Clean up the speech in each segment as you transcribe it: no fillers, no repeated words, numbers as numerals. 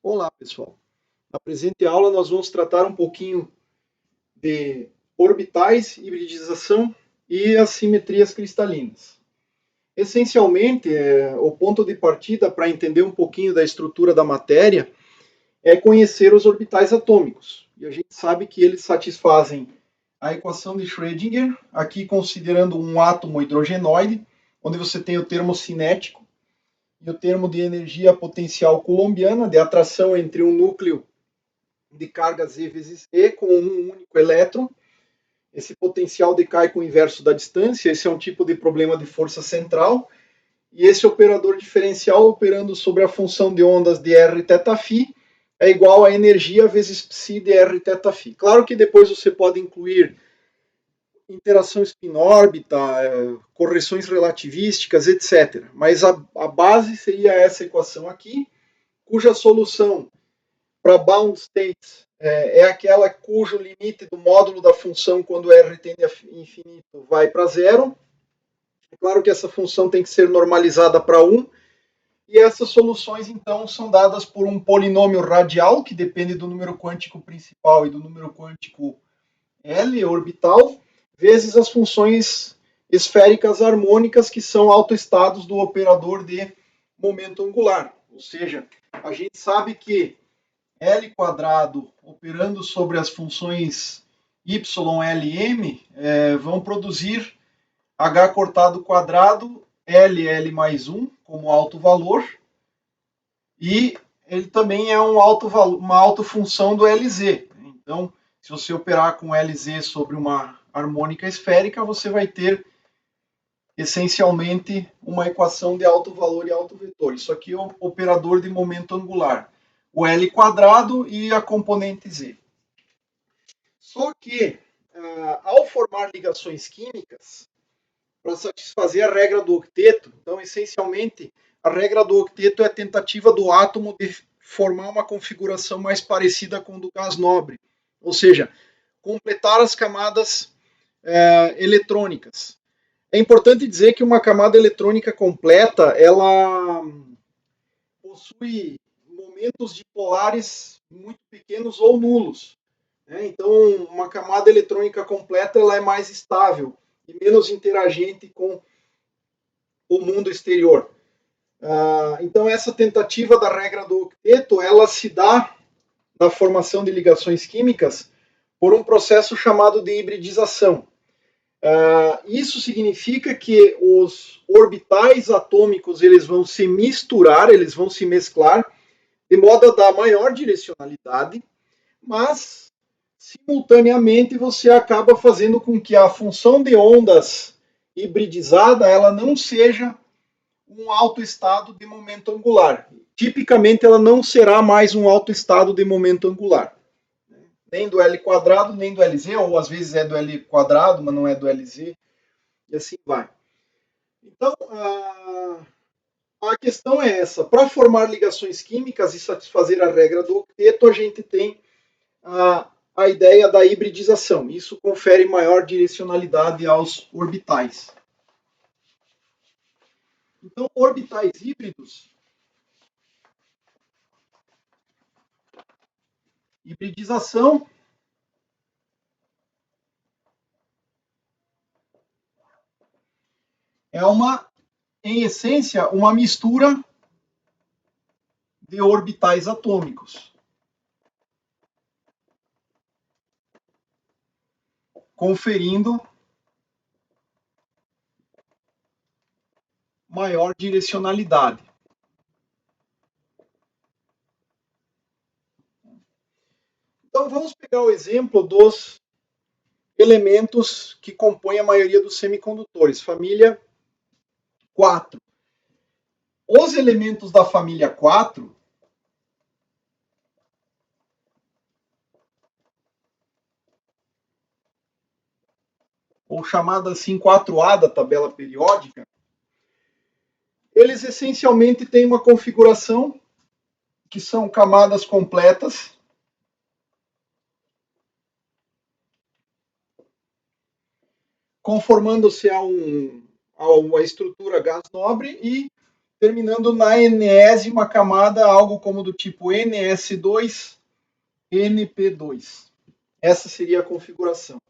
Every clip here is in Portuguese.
Olá, pessoal. Na presente aula, nós vamos tratar um pouquinho de orbitais, hibridização e as simetrias cristalinas. Essencialmente, o ponto de partida para entender um pouquinho da estrutura da matéria é conhecer os orbitais atômicos. E a gente sabe que eles satisfazem a equação de Schrödinger, aqui considerando um átomo hidrogenoide, onde você tem o termo cinético e o termo de energia potencial coulombiana, de atração entre um núcleo de carga Z vezes E com um único elétron. Esse potencial decai com o inverso da distância. Esse é um tipo de problema de força central. E esse operador diferencial operando sobre a função de ondas de R θφ é igual a energia vezes psi de R θφ. Claro que depois você pode incluir interação spin-órbita, correções relativísticas, etc. Mas a base seria essa equação aqui, cuja solução para bound states é aquela cujo limite do módulo da função quando R tende a infinito vai para zero. É claro que essa função tem que ser normalizada para 1. E essas soluções, então, são dadas por um polinômio radial, que depende do número quântico principal e do número quântico L, orbital, vezes as funções esféricas harmônicas, que são autoestados do operador de momento angular. Ou seja, a gente sabe que L quadrado operando sobre as funções YLM vão produzir H cortado quadrado LL mais 1 como alto valor, e ele também é uma autofunção do LZ. Então, se você operar com LZ sobre uma harmônica esférica, você vai ter essencialmente uma equação de alto valor e alto vetor. Isso aqui é o operador de momento angular, o L quadrado e a componente Z. Só que, ao formar ligações químicas, para satisfazer a regra do octeto, então, essencialmente, a regra do octeto é a tentativa do átomo de formar uma configuração mais parecida com a do gás nobre, ou seja, completar as camadas eletrônicas. É importante dizer que uma camada eletrônica completa, ela possui momentos dipolares muito pequenos ou nulos. Então, uma camada eletrônica completa ela é mais estável e menos interagente com o mundo exterior. Então, essa tentativa da regra do octeto, ela se dá na formação de ligações químicas por um processo chamado de hibridização. Isso significa que os orbitais atômicos eles vão se misturar, eles vão se mesclar, de modo a dar maior direcionalidade, mas simultaneamente você acaba fazendo com que a função de ondas hibridizada ela não seja um autoestado de momento angular. Tipicamente ela não será mais um autoestado de momento angular. Nem do L quadrado, nem do LZ, ou às vezes é do L quadrado, mas não é do LZ, e assim vai. Então, a questão é essa. Para formar ligações químicas e satisfazer a regra do octeto, a gente tem a ideia da hibridização. Isso confere maior direcionalidade aos orbitais. Então, orbitais híbridos, hibridização é em essência, uma mistura de orbitais atômicos, conferindo maior direcionalidade. Então vamos pegar o exemplo dos elementos que compõem a maioria dos semicondutores, família 4. Os elementos da família 4, ou chamada assim 4A da tabela periódica, eles essencialmente têm uma configuração que são camadas completas, conformando-se a uma estrutura gás nobre e terminando na enésima camada, algo como do tipo NS2, NP2. Essa seria a configuração.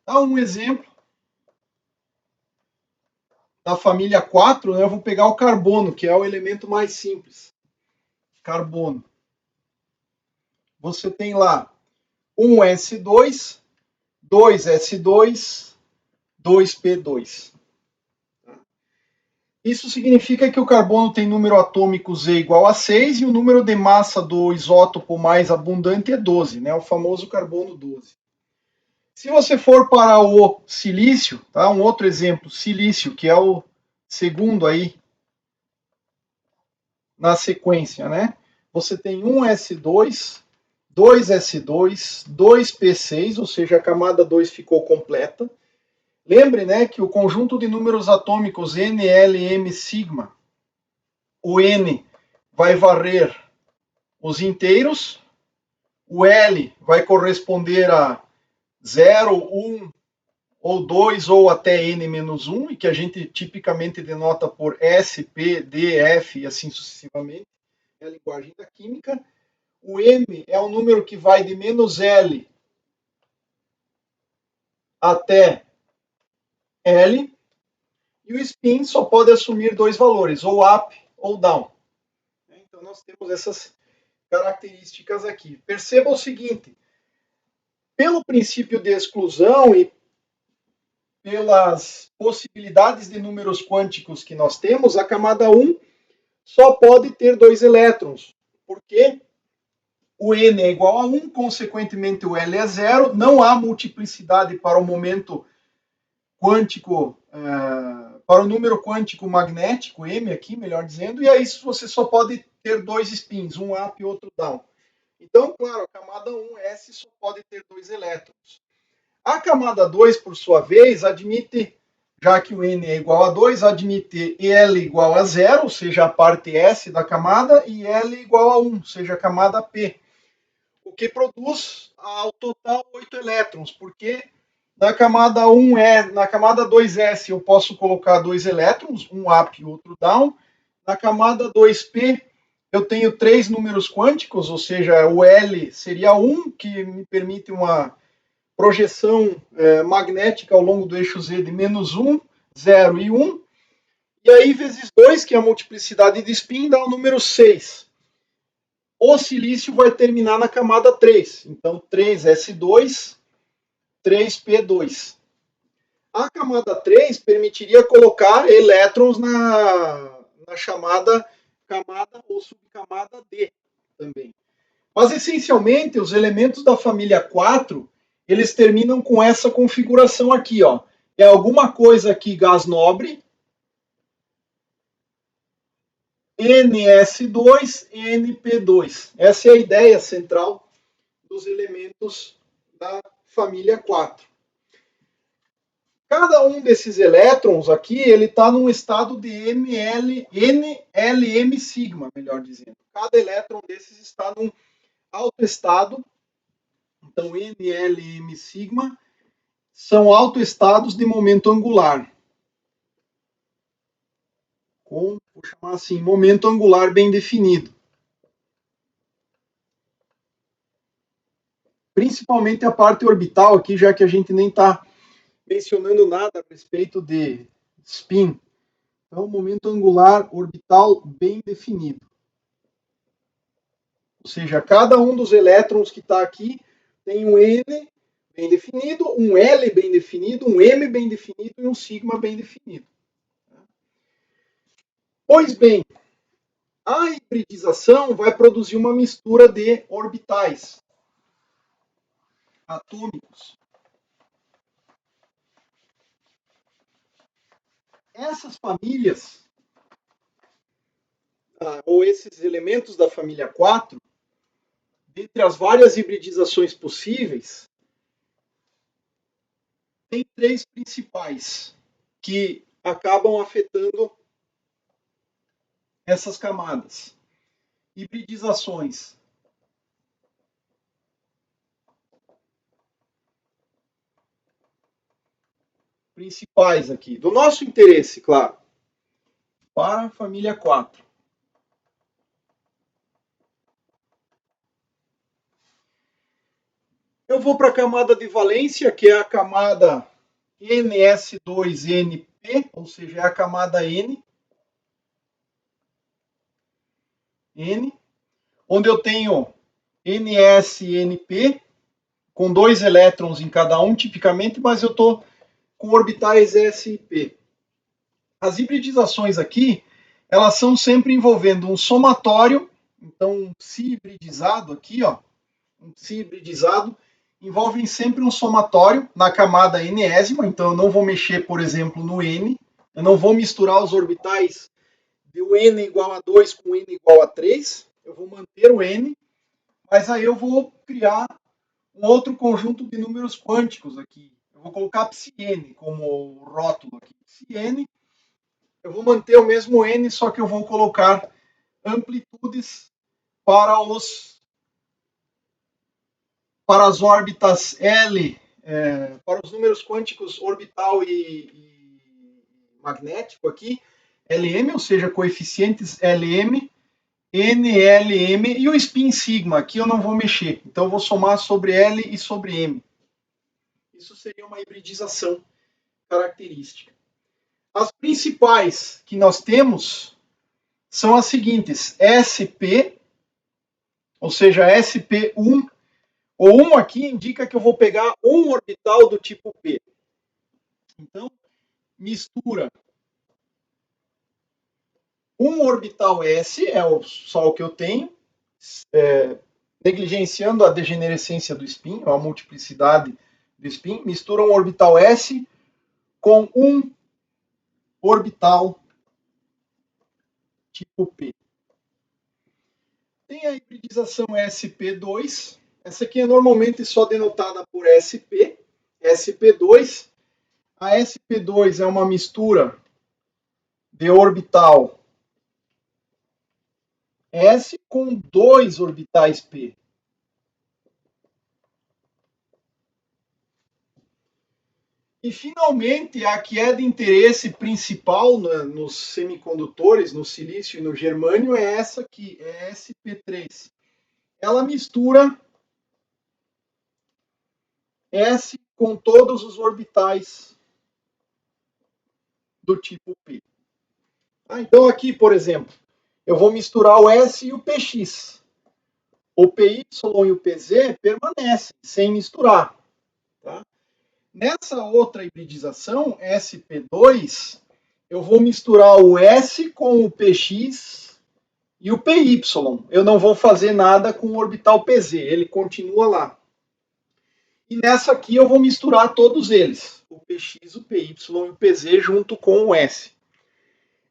Dá um exemplo da família 4, né? Eu vou pegar o carbono, que é o elemento mais simples. Carbono. Você tem lá um S2, 2S2, 2P2. Isso significa que o carbono tem número atômico Z igual a 6 e o número de massa do isótopo mais abundante é 12, né? O famoso carbono 12. Se você for para o silício, tá? Um outro exemplo, silício, que é o segundo aí na sequência, né? Você tem um S2, 2S2, 2P6, ou seja, a camada 2 ficou completa. Lembre, né, que o conjunto de números atômicos N, L, M, sigma, o N vai varrer os inteiros, o L vai corresponder a 0, 1 ou 2 ou até N-1, e que a gente tipicamente denota por S, P, D, F e assim sucessivamente. É a linguagem da química. O M é um número que vai de menos L até L, e o spin só pode assumir dois valores, ou up ou down. Então nós temos essas características aqui. Perceba o seguinte, pelo princípio de exclusão e pelas possibilidades de números quânticos que nós temos, a camada 1 só pode ter dois elétrons, porque o N é igual a 1, consequentemente o L é zero, não há multiplicidade para o momento quântico, para o número quântico magnético, M aqui, melhor dizendo, e aí você só pode ter dois spins, um up e outro down. Então, claro, a camada 1S só pode ter dois elétrons. A camada 2, por sua vez, admite, já que o N é igual a 2, admite L igual a 0, ou seja, a parte S da camada, e L igual a 1, ou seja, a camada P. O que produz ao total 8 elétrons, porque na camada 2S eu posso colocar dois elétrons, um up e outro down. Na camada 2P eu tenho três números quânticos, ou seja, o L seria 1, que me permite uma projeção magnética ao longo do eixo Z de menos 1, 0 e 1. E aí, vezes 2, que é a multiplicidade de spin, dá o número 6. O silício vai terminar na camada 3. Então, 3S2, 3P2. A camada 3 permitiria colocar elétrons na chamada camada ou subcamada D também. Mas, essencialmente, os elementos da família 4, eles terminam com essa configuração aqui, ó. É alguma coisa aqui gás nobre, NS2 e NP2. Essa é a ideia central dos elementos da família 4. Cada um desses elétrons aqui, ele está num estado de NLM sigma, melhor dizendo. Cada elétron desses está num autoestado. Então, NLM sigma são autoestados de momento angular. Com, vou chamar assim, momento angular bem definido. Principalmente a parte orbital aqui, já que a gente nem está mencionando nada a respeito de spin. Então, momento angular orbital bem definido. Ou seja, cada um dos elétrons que está aqui tem um N bem definido, um L bem definido, um M bem definido e um sigma bem definido. Pois bem, a hibridização vai produzir uma mistura de orbitais atômicos. Essas famílias, ou esses elementos da família 4, dentre as várias hibridizações possíveis, tem três principais que acabam afetando essas camadas. Hibridizações principais aqui, do nosso interesse, claro. para a família 4. Eu vou para a camada de valência, que é a camada NS2NP, ou seja, é a camada N, onde eu tenho NS-NP, com 2 elétrons em cada um, tipicamente, mas eu estou com orbitais s e p. As hibridizações aqui, elas são sempre envolvendo um somatório, então um psi hibridizado aqui, ó, um psi hibridizado, envolvem sempre um somatório na camada enésima, então eu não vou mexer, por exemplo, no N, eu não vou misturar os orbitais de o N igual a 2 com o N igual a 3, eu vou manter o N, mas aí eu vou criar um outro conjunto de números quânticos aqui. Eu vou colocar psi-n como rótulo aqui. Psi-n, eu vou manter o mesmo n, só que eu vou colocar amplitudes para as órbitas L, para os números quânticos orbital e magnético aqui, Lm, ou seja, coeficientes Lm, NLM e o spin sigma, aqui eu não vou mexer. Então eu vou somar sobre L e sobre M. Isso seria uma hibridização característica. As principais que nós temos são as seguintes: SP, ou seja, SP1. O 1 aqui indica que eu vou pegar um orbital do tipo P. Então, mistura um orbital S, só o que eu tenho, negligenciando a degenerescência do spin, ou a multiplicidade do spin, mistura um orbital S com um orbital tipo P. Tem a hibridização sp2, essa aqui é normalmente só denotada por sp, sp2. A sp2 é uma mistura de orbital S com 2 orbitais P. E, finalmente, a que é de interesse principal nos semicondutores, no silício e no germânio, é essa aqui, é sp3. Ela mistura S com todos os orbitais do tipo P. Então, aqui, por exemplo, eu vou misturar o S e o PX. O PY e o PZ permanecem sem misturar. Tá? Nessa outra hibridização, SP2, eu vou misturar o S com o PX e o PY. Eu não vou fazer nada com o orbital PZ, ele continua lá. E nessa aqui eu vou misturar todos eles, o PX, o PY e o PZ junto com o S.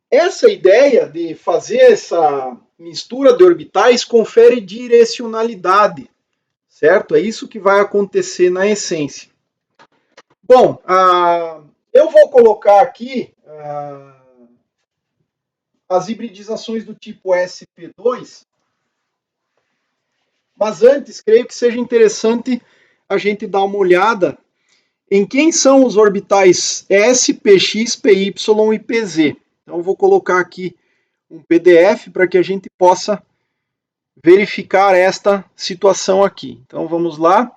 Essa ideia de fazer essa mistura de orbitais confere direcionalidade, certo? É isso que vai acontecer na essência. Bom, eu vou colocar aqui as hibridizações do tipo SP2, mas antes, creio que seja interessante a gente dar uma olhada em quem são os orbitais S, PX, PY e PZ. Então, eu vou colocar aqui um PDF para que a gente possa verificar esta situação aqui. Então, vamos lá.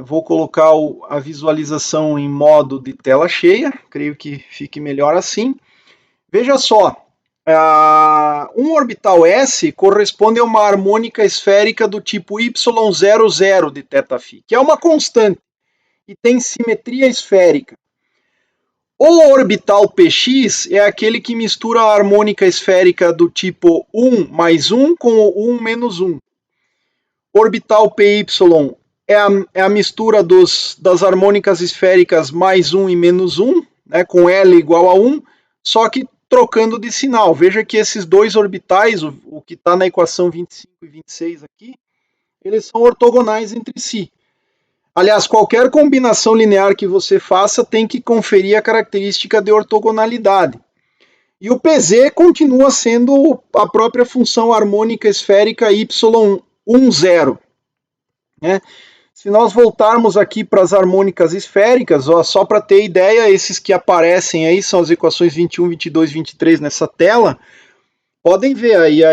Vou colocar a visualização em modo de tela cheia. Creio que fique melhor assim. Veja só. Um orbital S corresponde a uma harmônica esférica do tipo Y00 de θφ, que é uma constante e tem simetria esférica. O orbital PX é aquele que mistura a harmônica esférica do tipo 1 mais 1 com o 1 menos 1. Orbital PY é a mistura das harmônicas esféricas mais 1 e menos 1, né, com L igual a 1, só que trocando de sinal. Veja que esses dois orbitais, o que está na equação 25 e 26 aqui, eles são ortogonais entre si. Aliás, qualquer combinação linear que você faça tem que conferir a característica de ortogonalidade. E o PZ continua sendo a própria função harmônica esférica Y10. Né? Se nós voltarmos aqui para as harmônicas esféricas, ó, só para ter ideia, esses que aparecem aí são as equações 21, 22, 23 nessa tela. Podem ver aí, a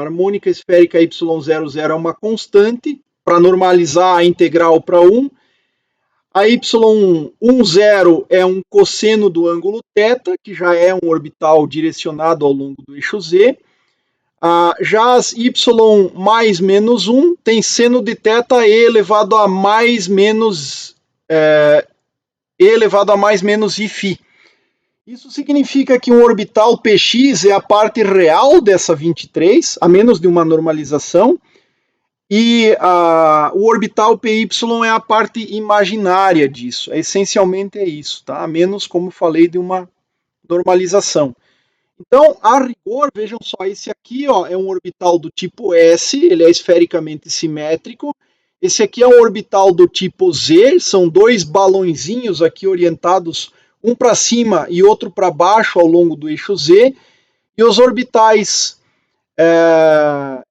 harmônica esférica y00 é uma constante, para normalizar a integral para 1. A y10 é um cosseno do ângulo θ, que já é um orbital direcionado ao longo do eixo z. Já as y mais menos 1 tem seno de θ e elevado a mais menos Iφ. Isso significa que um orbital px é a parte real dessa 23, a menos de uma normalização, e o orbital py é a parte imaginária disso. Essencialmente é isso, tá? A menos, como falei, de uma normalização. Então, a rigor, vejam só, esse aqui ó, é um orbital do tipo S, ele é esfericamente simétrico. Esse aqui é um orbital do tipo Z, são dois balõezinhos aqui orientados um para cima e outro para baixo ao longo do eixo Z. E os orbitais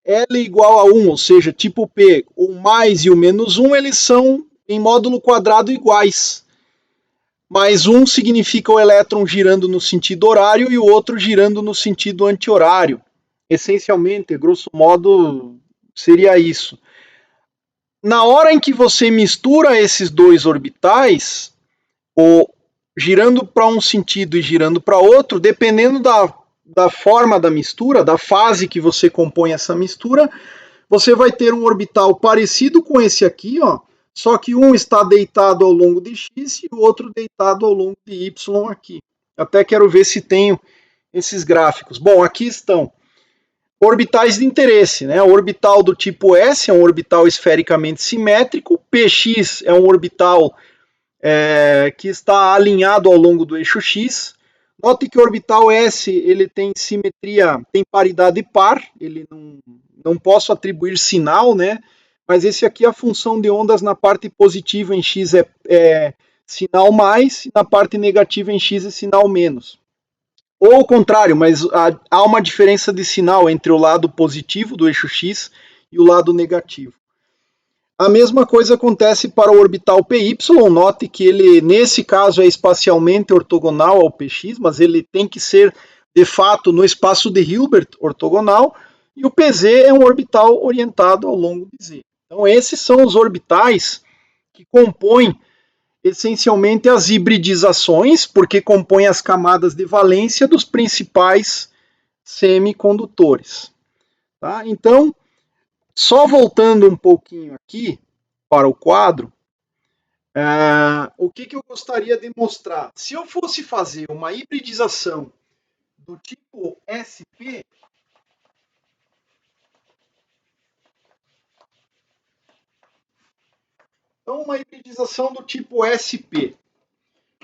L igual a 1, ou seja, tipo P, o mais e o menos 1, eles são em módulo quadrado iguais. Mais um significa o elétron girando no sentido horário e o outro girando no sentido anti-horário. Essencialmente, grosso modo, seria isso. Na hora em que você mistura esses dois orbitais, girando para um sentido e girando para outro, dependendo da forma da mistura, da fase que você compõe essa mistura, você vai ter um orbital parecido com esse aqui, ó, só que um está deitado ao longo de x e o outro deitado ao longo de y aqui. Até quero ver se tenho esses gráficos. Bom, aqui estão. Orbitais de interesse, né? O orbital do tipo S é um orbital esfericamente simétrico, Px é um orbital que está alinhado ao longo do eixo x. Note que o orbital S ele tem simetria, tem paridade par, ele não posso atribuir sinal, né? Mas esse aqui, a função de ondas na parte positiva em x é sinal mais, e na parte negativa em x é sinal menos. Ou ao contrário, mas há uma diferença de sinal entre o lado positivo do eixo x e o lado negativo. A mesma coisa acontece para o orbital PY, note que ele, nesse caso, é espacialmente ortogonal ao PX, mas ele tem que ser, de fato, no espaço de Hilbert ortogonal, e o PZ é um orbital orientado ao longo de Z. Então, esses são os orbitais que compõem essencialmente as hibridizações, porque compõem as camadas de valência dos principais semicondutores. Tá? Então, só voltando um pouquinho aqui para o quadro, o que eu gostaria de mostrar? Se eu fosse fazer uma hibridização do tipo SP, então uma hibridização do tipo SP,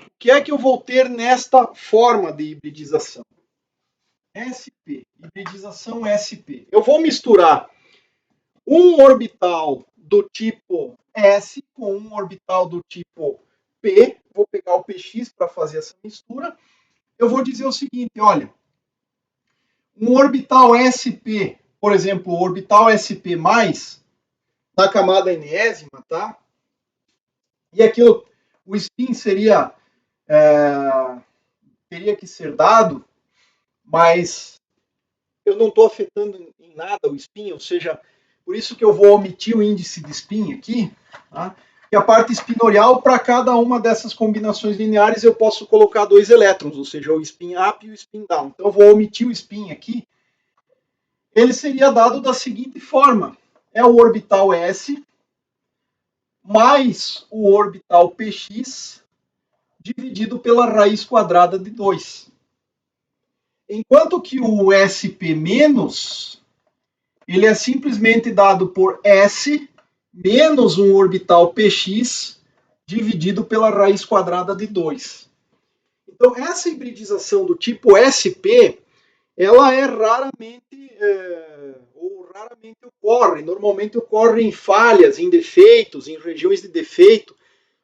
o que é que eu vou ter nesta forma de hibridização? SP, hibridização SP. Eu vou misturar um orbital do tipo S com um orbital do tipo P, vou pegar o Px para fazer essa mistura, eu vou dizer o seguinte, olha, um orbital SP, por exemplo, o orbital SP+, na camada enésima, tá? E aqui o spin teria que ser dado, mas eu não estou afetando em nada o spin, ou seja, por isso que eu vou omitir o índice de spin aqui, tá? E a parte espinorial, para cada uma dessas combinações lineares, eu posso colocar dois elétrons, ou seja, o spin up e o spin down. Então eu vou omitir o spin aqui. Ele seria dado da seguinte forma. É o orbital S mais o orbital Px dividido pela raiz quadrada de 2. Enquanto que o SP- ele é simplesmente dado por S menos um orbital Px dividido pela raiz quadrada de 2. Então, essa hibridização do tipo SP, ela é raramente ocorre. Normalmente ocorre em falhas, em defeitos, em regiões de defeito,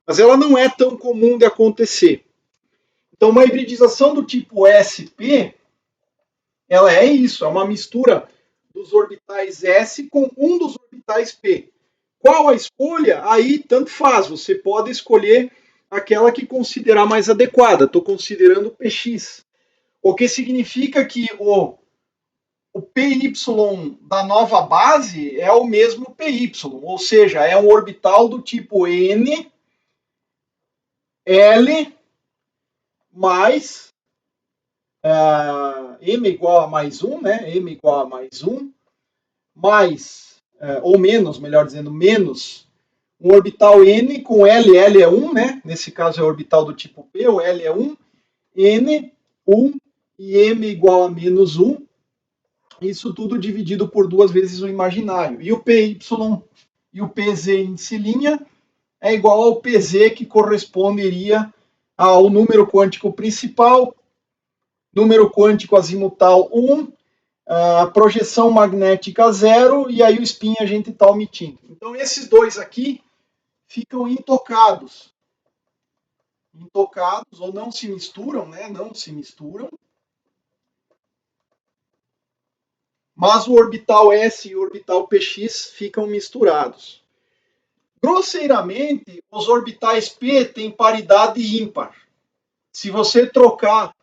mas ela não é tão comum de acontecer. Então, uma hibridização do tipo SP, ela é isso, é uma mistura dos orbitais S com um dos orbitais P. Qual a escolha? Aí tanto faz, você pode escolher aquela que considerar mais adequada. Estou considerando o PX, o que significa que o PY da nova base é o mesmo PY, ou seja, é um orbital do tipo N, L, mais M igual a mais 1, né? M igual a mais 1, mais, ou menos, melhor dizendo, menos um orbital N com L, L é 1, né? Nesse caso é o orbital do tipo P, o L é 1, N, 1 e M igual a menos 1. Isso tudo dividido por 2 vezes o imaginário. E o PY e o PZ índice linha é igual ao PZ, que corresponderia ao número quântico principal, número quântico azimutal 1, a projeção magnética 0, e aí o spin a gente está omitindo. Então esses dois aqui ficam intocados. Intocados, ou não se misturam, né? Não se misturam. Mas o orbital S e o orbital PX ficam misturados. Grosseiramente, os orbitais P têm paridade ímpar. Se você trocar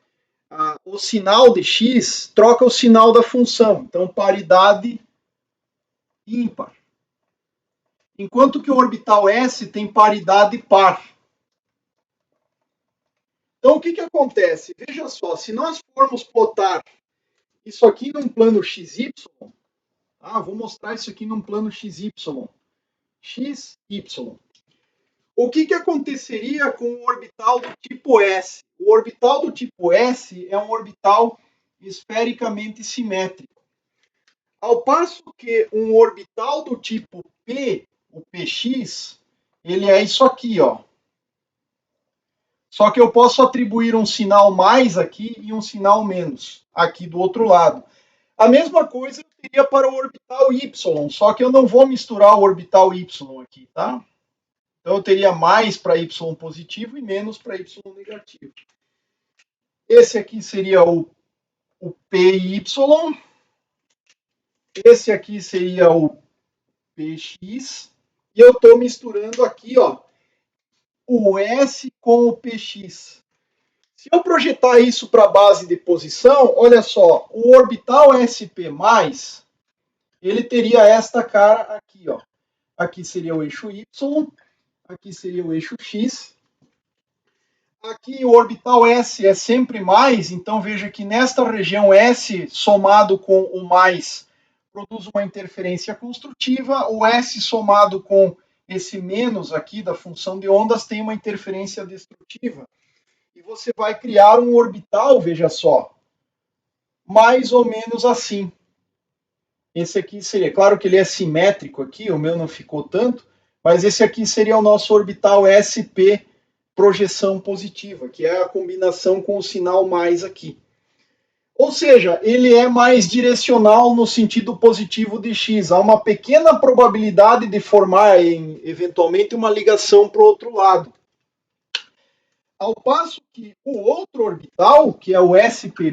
o sinal de X, troca o sinal da função. Então, paridade ímpar. Enquanto que o orbital S tem paridade par. Então, o que acontece? Veja só, se nós formos plotar isso aqui num plano XY, vou mostrar isso aqui num plano XY. XY. O que aconteceria com o orbital do tipo S? O orbital do tipo S é um orbital esfericamente simétrico. Ao passo que um orbital do tipo P, o PX, ele é isso aqui, ó. Só que eu posso atribuir um sinal mais aqui e um sinal menos aqui do outro lado. A mesma coisa eu teria para o orbital Y, só que eu não vou misturar o orbital Y aqui, tá? Então eu teria mais para Y positivo e menos para Y negativo. Esse aqui seria o PY. Esse aqui seria o PX. E eu estou misturando aqui, ó, o S com o PX. Se eu projetar isso para a base de posição, olha só, o orbital SP+, ele teria esta cara aqui, ó. Aqui seria o eixo Y, aqui seria o eixo X. Aqui o orbital S é sempre mais, então veja que nesta região S somado com o mais produz uma interferência construtiva, o S somado com esse menos aqui da função de ondas tem uma interferência destrutiva. E você vai criar um orbital, veja só, mais ou menos assim. Esse aqui seria, claro que ele é simétrico aqui, o meu não ficou tanto, mas esse aqui seria o nosso orbital SP projeção positiva, que é a combinação com o sinal mais aqui. Ou seja, ele é mais direcional no sentido positivo de X. Há uma pequena probabilidade de formar, eventualmente, uma ligação para o outro lado. Ao passo que o outro orbital, que é o SP-,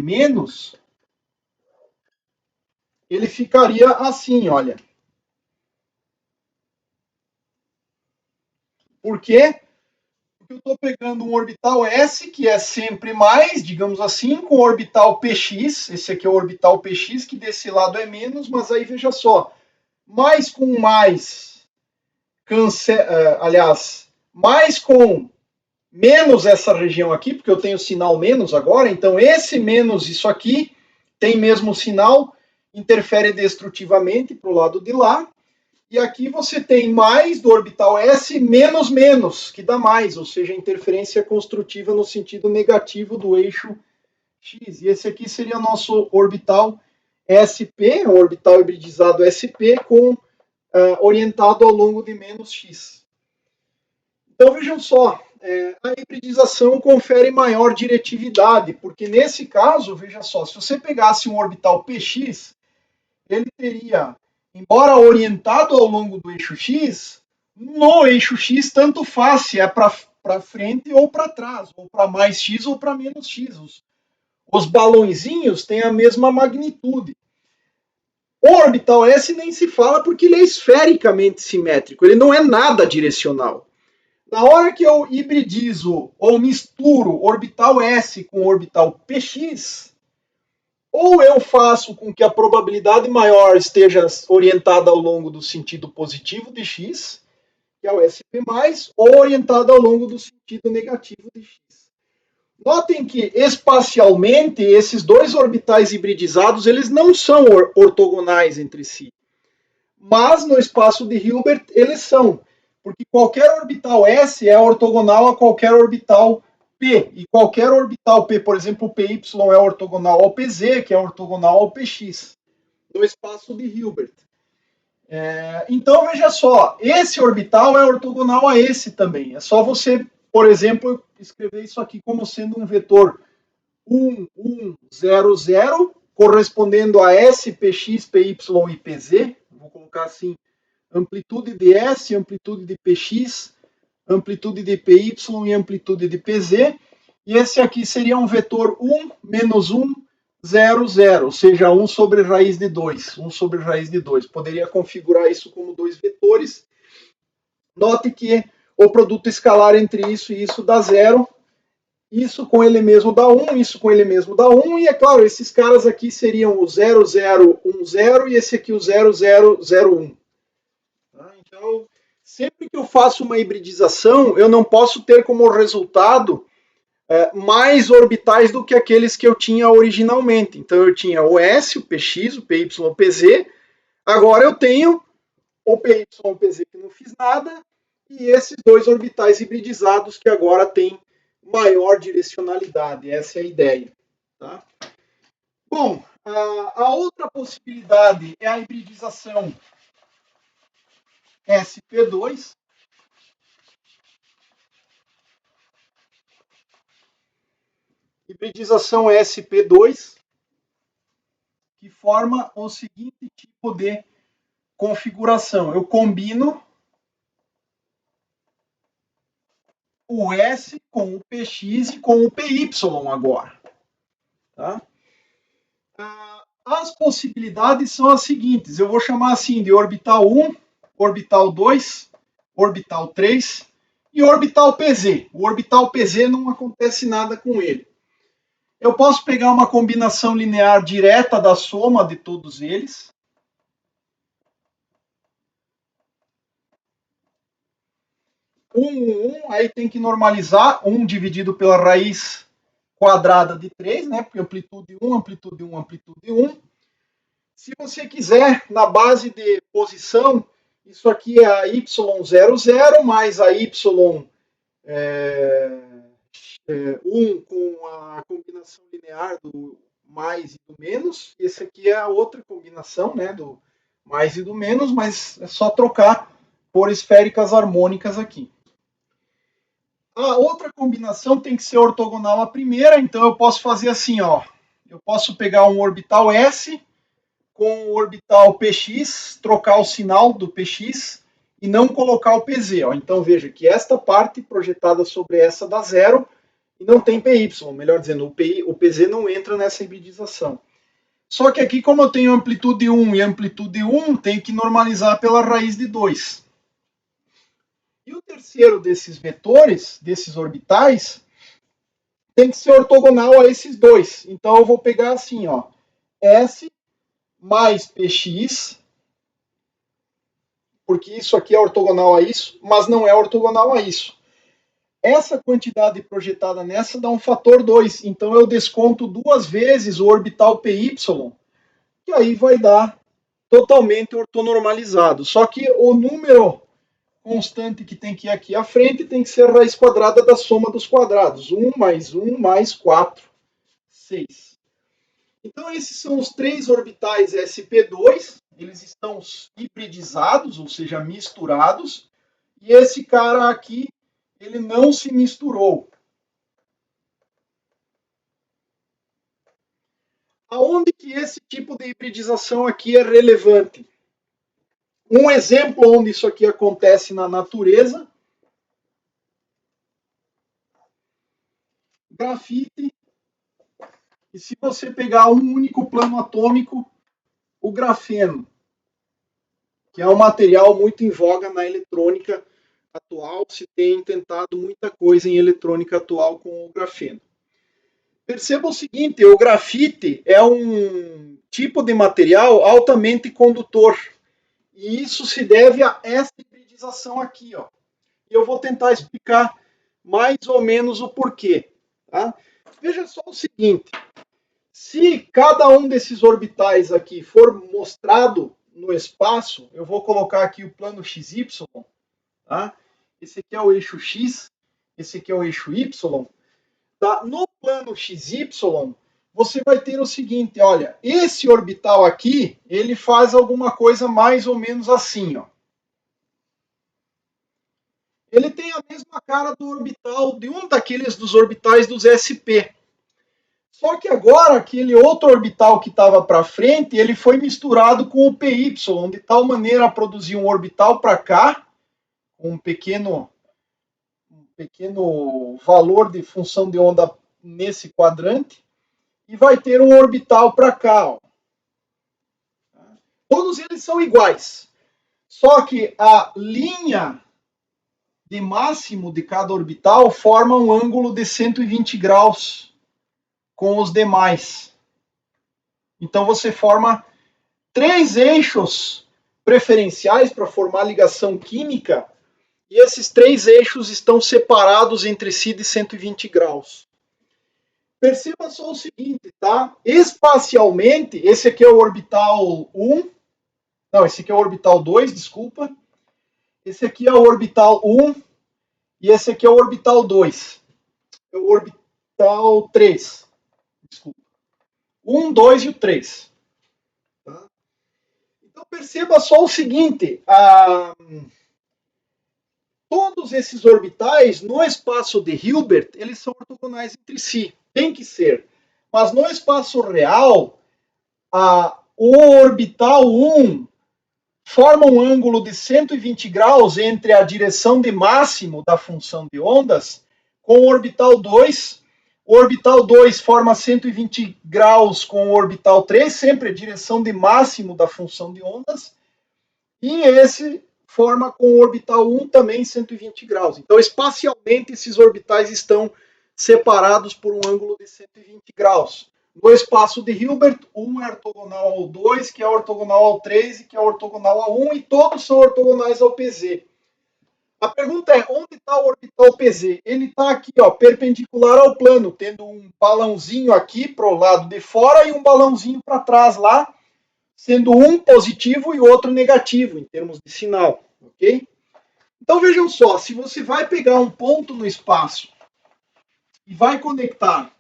ele ficaria assim, olha. Por quê? Porque eu estou pegando um orbital S, que é sempre mais, digamos assim, com o orbital PX. Esse aqui é o orbital PX, que desse lado é menos, mas aí veja só. Mais com mais, mais com menos essa região aqui, porque eu tenho sinal menos agora, então esse menos isso aqui tem mesmo sinal, interfere destrutivamente para o lado de lá, e aqui você tem mais do orbital S menos menos, que dá mais, ou seja, interferência construtiva no sentido negativo do eixo X. E esse aqui seria nosso orbital SP, o orbital hibridizado SP, orientado ao longo de menos X. Então vejam só, a hibridização confere maior diretividade, porque nesse caso, veja só, se você pegasse um orbital PX, ele teria, embora orientado ao longo do eixo X, no eixo X tanto faz se é para frente ou para trás, ou para mais X ou para menos X. Os balõezinhos têm a mesma magnitude. O orbital S nem se fala porque ele é esfericamente simétrico, ele não é nada direcional. Na hora que eu hibridizo ou misturo orbital S com orbital PX, ou eu faço com que a probabilidade maior esteja orientada ao longo do sentido positivo de x, que é o SP+, ou orientada ao longo do sentido negativo de x. Notem que espacialmente esses dois orbitais hibridizados eles não são ortogonais entre si, mas no espaço de Hilbert eles são, porque qualquer orbital S é ortogonal a qualquer orbital P, e qualquer orbital P, por exemplo, o PY é ortogonal ao PZ, que é ortogonal ao PX, no espaço de Hilbert. Então, veja só, esse orbital é ortogonal a esse também. É só você, por exemplo, escrever isso aqui como sendo um vetor 1, 1, 0, 0, correspondendo a S, PX, PY e PZ. Vou colocar assim, amplitude de S, amplitude de PX, amplitude de PY e amplitude de PZ. E esse aqui seria um vetor 1, menos 1, 0, 0, ou seja, 1 sobre raiz de 2. 1 sobre raiz de 2. Poderia configurar isso como dois vetores. Note que o produto escalar entre isso e isso dá 0. Isso com ele mesmo dá 1, isso com ele mesmo dá 1. E é claro, esses caras aqui seriam o 0, 0, 1, 0 e esse aqui o 0, 0, 0, 1. Então, sempre que eu faço uma hibridização, eu não posso ter como resultado mais orbitais do que aqueles que eu tinha originalmente. Então eu tinha o S, o PX, o PY, o PZ. Agora eu tenho o PY e o PZ que não fiz nada e esses dois orbitais hibridizados que agora têm maior direcionalidade. Essa é a ideia. Tá? Bom, a outra possibilidade é a hibridização SP2. Hibridização SP2, que forma o seguinte tipo de configuração. Eu combino o S com o PX e com o PY agora. Tá? As possibilidades são as seguintes. Eu vou chamar assim de orbital 1, orbital 2, orbital 3 e orbital PZ. O orbital PZ não acontece nada com ele. Eu posso pegar uma combinação linear direta da soma de todos eles. Aí tem que normalizar 1 dividido pela raiz quadrada de 3, né? Porque amplitude 1, amplitude 1, amplitude 1. Se você quiser, na base de posição, isso aqui é a y00 mais a y1 com a combinação linear do mais e do menos. Esse aqui é a outra combinação, né, do mais e do menos, mas é só trocar por esféricas harmônicas aqui. A outra combinação tem que ser ortogonal à primeira, então eu posso fazer assim, ó. Eu posso pegar um orbital S com o orbital PX, trocar o sinal do PX e não colocar o PZ. Ó. Então veja que esta parte projetada sobre essa dá zero e não tem PY, melhor dizendo, o PZ não entra nessa hibridização. Só que aqui, como eu tenho amplitude 1 e amplitude 1, tem que normalizar pela raiz de 2. E o terceiro desses vetores, desses orbitais, tem que ser ortogonal a esses dois. Então eu vou pegar assim, ó, S mais PX, porque isso aqui é ortogonal a isso, mas não é ortogonal a isso. Essa quantidade projetada nessa dá um fator 2, então eu desconto duas vezes o orbital PY, que aí vai dar totalmente ortonormalizado. Só que o número constante que tem que ir aqui à frente tem que ser a raiz quadrada da soma dos quadrados. 1 mais 4, 6. Então, esses são os três orbitais sp2, eles estão hibridizados, ou seja, misturados, e esse cara aqui, ele não se misturou. Aonde que esse tipo de hibridização aqui é relevante? Um exemplo onde isso aqui acontece na natureza, grafite. E se você pegar um único plano atômico o grafeno, que é um material muito em voga na eletrônica atual. Se tem tentado muita coisa em eletrônica atual com o grafeno. Perceba o seguinte, o grafite é um tipo de material altamente condutor. E isso se deve a essa hibridização aqui, ó. E eu vou tentar explicar mais ou menos o porquê. Tá? Veja só o seguinte, se cada um desses orbitais aqui for mostrado no espaço, eu vou colocar aqui o plano XY, tá? Esse aqui é o eixo X, esse aqui é o eixo Y. Tá? No plano XY, você vai ter o seguinte, olha, esse orbital aqui, ele faz alguma coisa mais ou menos assim, ó. Ele tem a mesma cara do orbital, de um daqueles dos orbitais dos SP. Só que agora, aquele outro orbital que estava para frente, ele foi misturado com o PY, de tal maneira a produzir um orbital para cá, um pequeno valor de função de onda nesse quadrante, e vai ter um orbital para cá. Ó. Todos eles são iguais. Só que a linha de máximo de cada orbital forma um ângulo de 120 graus com os demais. Então você forma 3 eixos preferenciais para formar ligação química, e esses 3 eixos estão separados entre si de 120 graus. Perceba só o seguinte, tá? Espacialmente, esse aqui é o orbital 1, não, esse aqui é o orbital 2, desculpa. Esse aqui é o orbital 1 e esse aqui é o orbital 2. É o orbital 3, desculpa. 1, 2 e o 3. Tá? Então perceba só o seguinte, todos esses orbitais no espaço de Hilbert, eles são ortogonais entre si, tem que ser. Mas no espaço real, o orbital 1 forma um ângulo de 120 graus entre a direção de máximo da função de ondas com o orbital 2. O orbital 2 forma 120 graus com o orbital 3, sempre a direção de máximo da função de ondas. E esse forma com o orbital 1 também 120 graus. Então, espacialmente, esses orbitais estão separados por um ângulo de 120 graus. No espaço de Hilbert, 1 é ortogonal ao 2, que é ortogonal ao 3 e que é ortogonal ao 1, e todos são ortogonais ao PZ. A pergunta é, onde está o orbital PZ? Ele está aqui, ó, perpendicular ao plano, tendo um balãozinho aqui para o lado de fora e um balãozinho para trás lá, sendo um positivo e o outro negativo, em termos de sinal, ok? Então vejam só, se você vai pegar um ponto no espaço e vai conectar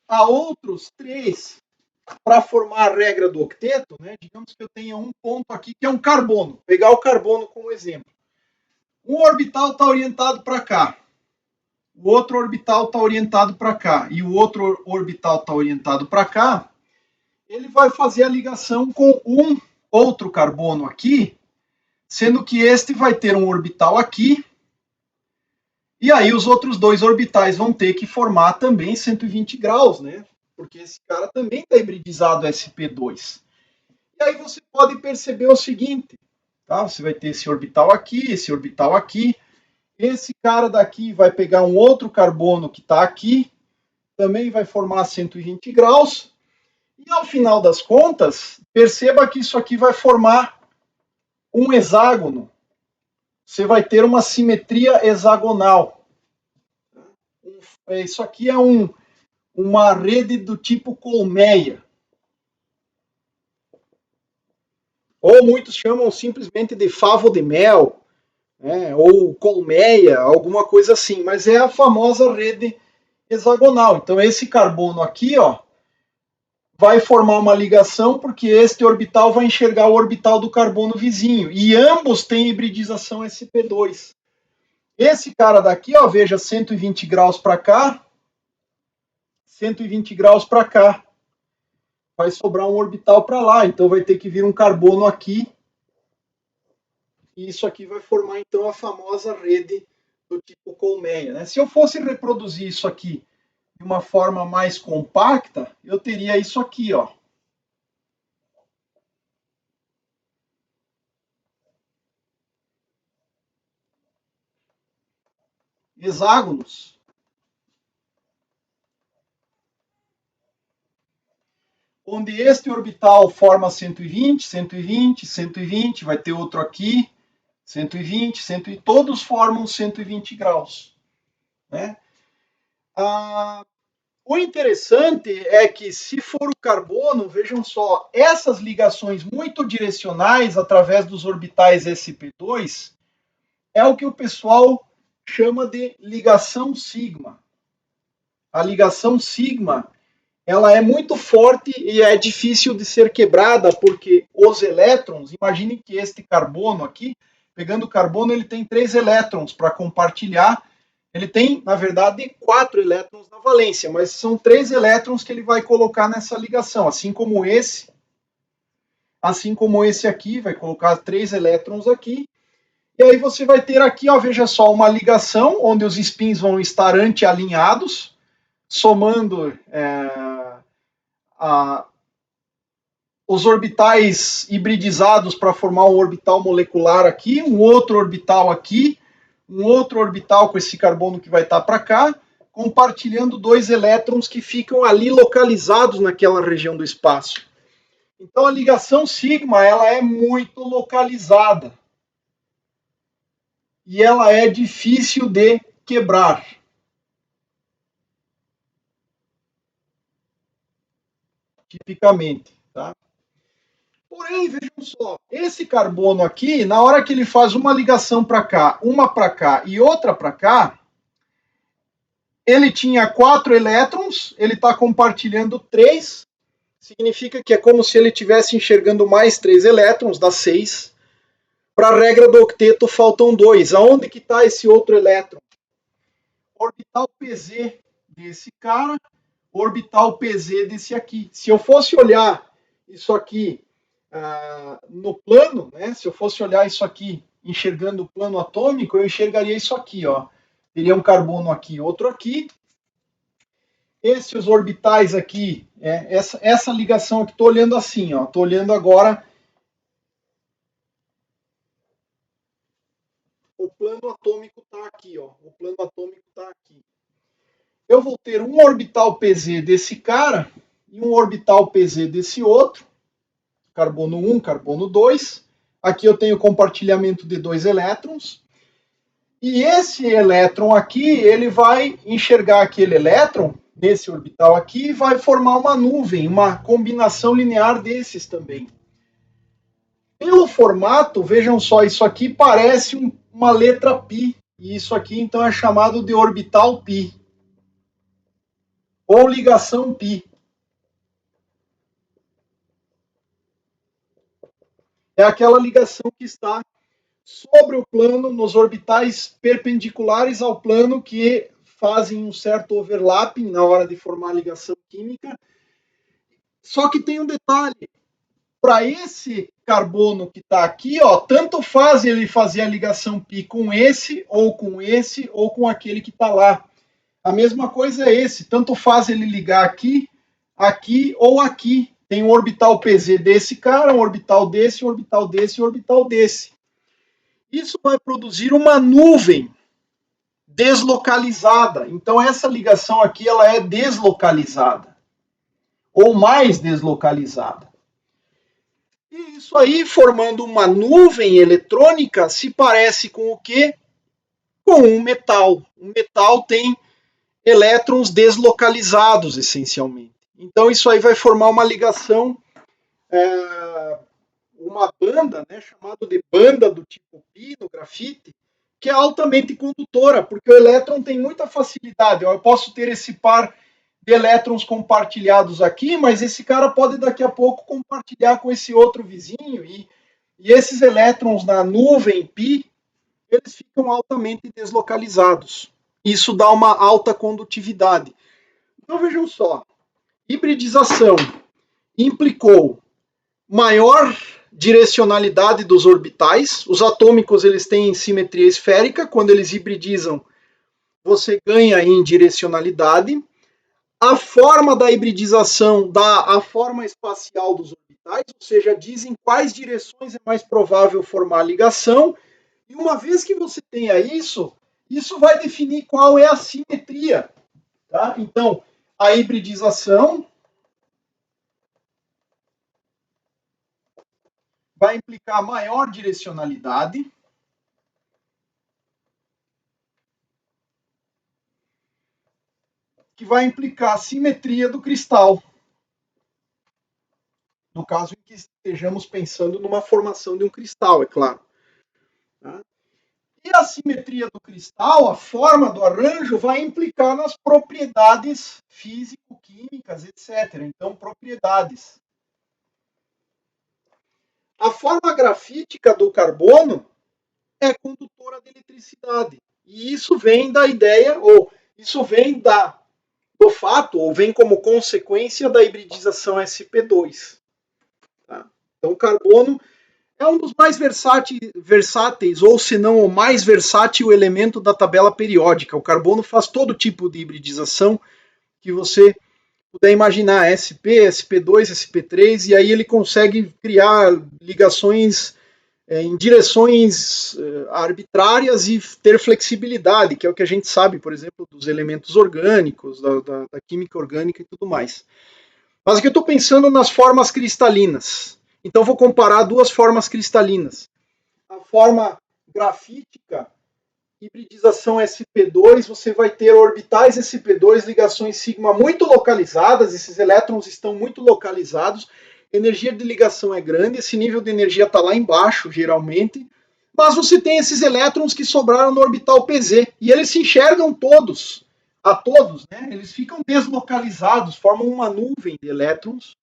a outros 3 para formar a regra do octeto, né? Digamos que eu tenha um ponto aqui que é um carbono, pegar o carbono como exemplo. Um orbital está orientado para cá, o outro orbital está orientado para cá e o outro orbital está orientado para cá. Ele vai fazer a ligação com um outro carbono aqui, sendo que este vai ter um orbital aqui, e aí os outros 2 orbitais vão ter que formar também 120 graus, né? Porque esse cara também está hibridizado sp2. E aí você pode perceber o seguinte, tá? Você vai ter esse orbital aqui, esse cara daqui vai pegar um outro carbono que está aqui, também vai formar 120 graus, e ao final das contas, perceba que isso aqui vai formar um hexágono. Você vai ter uma simetria hexagonal. Isso aqui é uma rede do tipo colmeia. Ou muitos chamam simplesmente de favo de mel, né? Ou colmeia, alguma coisa assim. Mas é a famosa rede hexagonal. Então esse carbono aqui, ó, vai formar uma ligação porque este orbital vai enxergar o orbital do carbono vizinho. E ambos têm hibridização sp2. Esse cara daqui, ó, veja, 120 graus para cá, 120 graus para cá. Vai sobrar um orbital para lá, então vai ter que vir um carbono aqui. E isso aqui vai formar, então, a famosa rede do tipo colmeia. Né? Se eu fosse reproduzir isso aqui de uma forma mais compacta, eu teria isso aqui, ó. hexágonos. Onde este orbital forma 120, 120, 120, vai ter outro aqui, 120, 120, todos formam 120 graus. Né? O interessante é que, se for o carbono, vejam só, essas ligações muito direcionais através dos orbitais sp2 é o que o pessoal chama de ligação sigma. A ligação sigma, ela é muito forte e é difícil de ser quebrada, porque os elétrons, imaginem que este carbono aqui, pegando o carbono, ele tem 3 elétrons para compartilhar. Ele tem, na verdade, 4 elétrons na valência, mas são 3 elétrons que ele vai colocar nessa ligação, assim como esse aqui, vai colocar 3 elétrons aqui. E aí você vai ter aqui, ó, veja só, uma ligação onde os spins vão estar anti-alinhados, somando os orbitais hibridizados para formar um orbital molecular aqui, um outro orbital aqui, um outro orbital com esse carbono que vai estar para cá, compartilhando 2 elétrons que ficam ali localizados naquela região do espaço. Então a ligação sigma, ela é muito localizada. E ela é difícil de quebrar. Tipicamente, tá? Porém, vejam só, esse carbono aqui, na hora que ele faz uma ligação para cá, uma para cá e outra para cá, ele tinha 4 elétrons, ele está compartilhando 3, significa que é como se ele estivesse enxergando mais 3 elétrons, dá 6. Para a regra do octeto faltam 2. Aonde que está esse outro elétron? Orbital PZ desse cara, orbital PZ desse aqui. Se eu fosse olhar isso aqui no plano, né? Se eu fosse olhar isso aqui enxergando o plano atômico, eu enxergaria isso aqui, ó. Teria um carbono aqui, outro aqui. Esses orbitais aqui, essa ligação aqui, estou olhando assim, ó. Estou olhando agora o plano atômico está aqui, ó. O plano atômico está aqui. Eu vou ter um orbital PZ desse cara e um orbital PZ desse outro. Carbono 1, carbono 2. Aqui eu tenho compartilhamento de 2 elétrons. E esse elétron aqui, ele vai enxergar aquele elétron nesse orbital aqui e vai formar uma nuvem, uma combinação linear desses também. Pelo formato, vejam só, isso aqui parece uma letra π. E isso aqui, então, é chamado de orbital π. Ou ligação π. É aquela ligação que está sobre o plano, nos orbitais perpendiculares ao plano, que fazem um certo overlapping na hora de formar a ligação química. Só que tem um detalhe. Para esse carbono que está aqui, ó, tanto faz ele fazer a ligação π com esse, ou com aquele que está lá. A mesma coisa é esse, tanto faz ele ligar aqui, aqui ou aqui. Tem um orbital PZ desse cara, um orbital desse, um orbital desse e um orbital desse. Isso vai produzir uma nuvem deslocalizada. Então essa ligação aqui, ela é deslocalizada. Ou mais deslocalizada. E isso aí, formando uma nuvem eletrônica, se parece com o quê? Com um metal. Um metal tem elétrons deslocalizados, essencialmente. Então isso aí vai formar uma ligação, uma banda, né, chamada de banda do tipo π no grafite, que é altamente condutora, porque o elétron tem muita facilidade. Eu posso ter esse par de elétrons compartilhados aqui, mas esse cara pode daqui a pouco compartilhar com esse outro vizinho, e esses elétrons na nuvem π, eles ficam altamente deslocalizados. Isso dá uma alta condutividade. Então vejam só, hibridização implicou maior direcionalidade dos orbitais. Os atômicos, eles têm simetria esférica. Quando eles hibridizam, você ganha em direcionalidade. A forma da hibridização dá a forma espacial dos orbitais, ou seja, dizem quais direções é mais provável formar a ligação. E uma vez que você tenha isso, Isso vai definir qual é a simetria. Tá? Então, a hibridização vai implicar maior direcionalidade, que vai implicar a simetria do cristal. No caso em que estejamos pensando numa formação de um cristal, é claro. Tá? E a simetria do cristal, a forma do arranjo, vai implicar nas propriedades físico-químicas, etc. Então, propriedades. A forma grafítica do carbono é condutora de eletricidade. E isso vem da ideia, ou isso vem do fato, ou vem como consequência da hibridização sp2. Tá? Então, o carbono é um dos mais versáteis, ou se não o mais versátil elemento da tabela periódica. O carbono faz todo tipo de hibridização que você puder imaginar, sp, sp2, sp3, e aí ele consegue criar ligações em direções arbitrárias e ter flexibilidade, que é o que a gente sabe, por exemplo, dos elementos orgânicos, da química orgânica e tudo mais. Mas aqui eu estou pensando nas formas cristalinas. Então vou comparar duas formas cristalinas. A forma grafítica, hibridização sp2, você vai ter orbitais sp2, ligações sigma muito localizadas, esses elétrons estão muito localizados, a energia de ligação é grande, esse nível de energia está lá embaixo, geralmente, mas você tem esses elétrons que sobraram no orbital pz, e eles se enxergam todos, né? Eles ficam deslocalizados, formam uma nuvem de elétrons.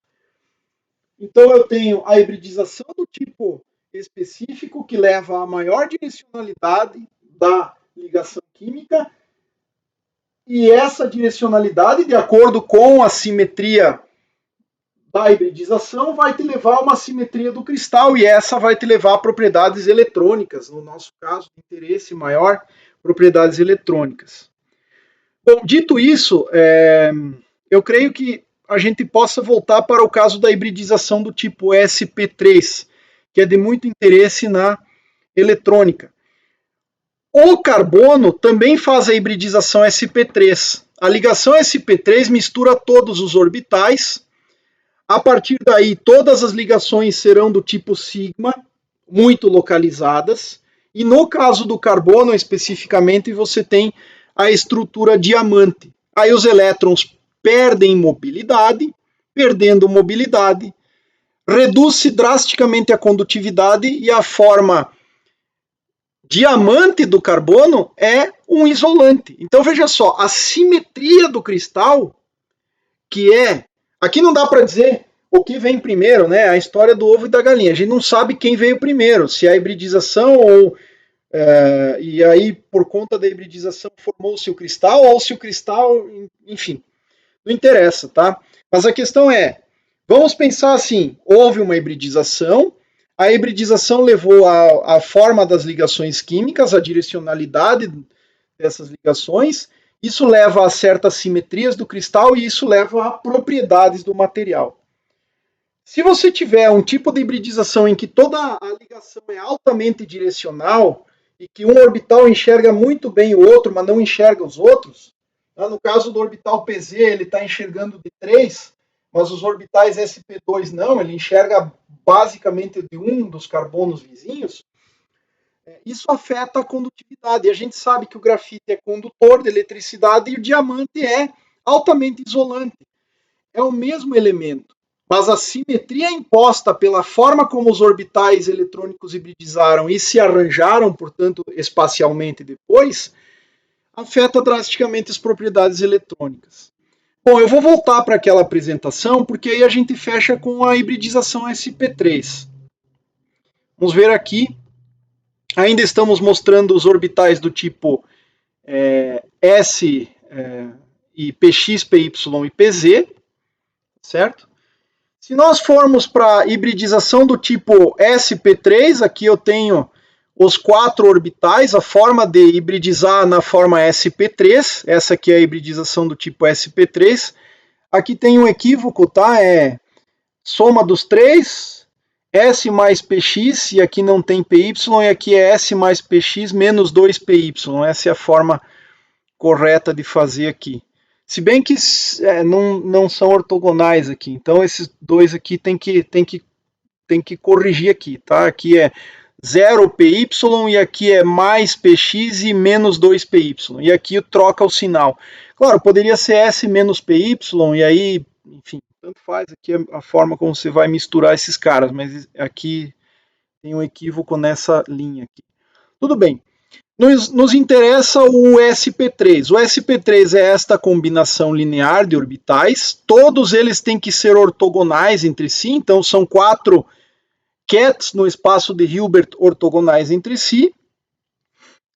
Então eu tenho a hibridização do tipo específico, que leva a maior direcionalidade da ligação química, e essa direcionalidade, de acordo com a simetria da hibridização, vai te levar a uma simetria do cristal, e essa vai te levar a propriedades eletrônicas, no nosso caso, de interesse maior, propriedades eletrônicas. Bom, dito isso, eu creio que a gente possa voltar para o caso da hibridização do tipo sp3, que é de muito interesse na eletrônica. O carbono também faz a hibridização sp3. A ligação sp3 mistura todos os orbitais. A partir daí, todas as ligações serão do tipo sigma, muito localizadas. E no caso do carbono, especificamente, você tem a estrutura diamante. Aí os elétrons perdem mobilidade, perdendo mobilidade, reduz-se drasticamente a condutividade, e a forma diamante do carbono é um isolante. Então veja só, a simetria do cristal, que é... Aqui não dá para dizer o que vem primeiro, né? A história do ovo e da galinha. A gente não sabe quem veio primeiro, se a hibridização ou... e aí, por conta da hibridização, formou-se o cristal, ou se o cristal... Enfim, não interessa, tá? Mas a questão é, vamos pensar assim, houve uma hibridização, a hibridização levou à forma das ligações químicas, a direcionalidade dessas ligações, isso leva a certas simetrias do cristal e isso leva a propriedades do material. Se você tiver um tipo de hibridização em que toda a ligação é altamente direcional e que um orbital enxerga muito bem o outro, mas não enxerga os outros, no caso do orbital PZ, ele está enxergando de 3, mas os orbitais sp2 não, ele enxerga basicamente de um dos carbonos vizinhos, isso afeta a condutividade. E a gente sabe que o grafite é condutor de eletricidade e o diamante é altamente isolante. É o mesmo elemento, mas a simetria imposta pela forma como os orbitais eletrônicos hibridizaram e se arranjaram, portanto, espacialmente depois, afeta drasticamente as propriedades eletrônicas. Bom, eu vou voltar para aquela apresentação, porque aí a gente fecha com a hibridização sp3. Vamos ver aqui. Ainda estamos mostrando os orbitais do tipo S e Px, Py e Pz, certo? Se nós formos para a hibridização do tipo sp3, aqui eu tenho os 4 orbitais, a forma de hibridizar na forma sp3, essa aqui é a hibridização do tipo sp3. Aqui tem um equívoco, tá? É soma dos 3, S mais PX, e aqui não tem PY, e aqui é S mais PX menos 2PY. Essa é a forma correta de fazer aqui. Se bem que não são ortogonais aqui, então esses dois aqui tem que corrigir aqui, tá? Aqui é 0PY e aqui é mais PX e menos 2PY. E aqui troca o sinal. Claro, poderia ser S menos PY, e aí, enfim, tanto faz. Aqui é a forma como você vai misturar esses caras, mas aqui tem um equívoco nessa linha aqui. Tudo bem. Nos interessa o SP3. O SP3 é esta combinação linear de orbitais. Todos eles têm que ser ortogonais entre si, então são 4 cats no espaço de Hilbert ortogonais entre si,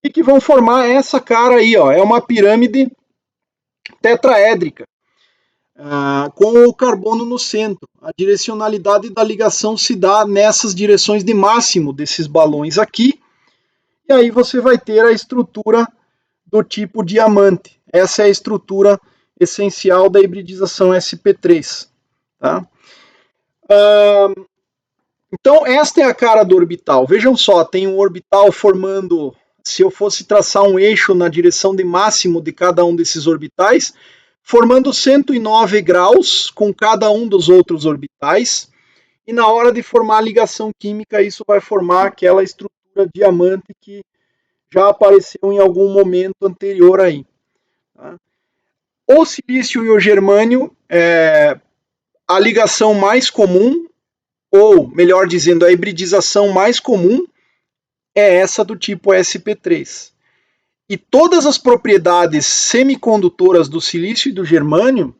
e que vão formar essa cara aí, ó. É uma pirâmide tetraédrica, com o carbono no centro. A direcionalidade da ligação se dá nessas direções de máximo desses balões aqui, e aí você vai ter a estrutura do tipo diamante. Essa é a estrutura essencial da hibridização SP3. Tá? Então, esta é a cara do orbital. Vejam só, tem um orbital formando, se eu fosse traçar um eixo na direção de máximo de cada um desses orbitais, formando 109 graus com cada um dos outros orbitais, e na hora de formar a ligação química, isso vai formar aquela estrutura diamante que já apareceu em algum momento anterior aí. Tá? O silício e o germânio, a ligação mais comum, ou melhor dizendo, a hibridização mais comum é essa do tipo SP3. E todas as propriedades semicondutoras do silício e do germânio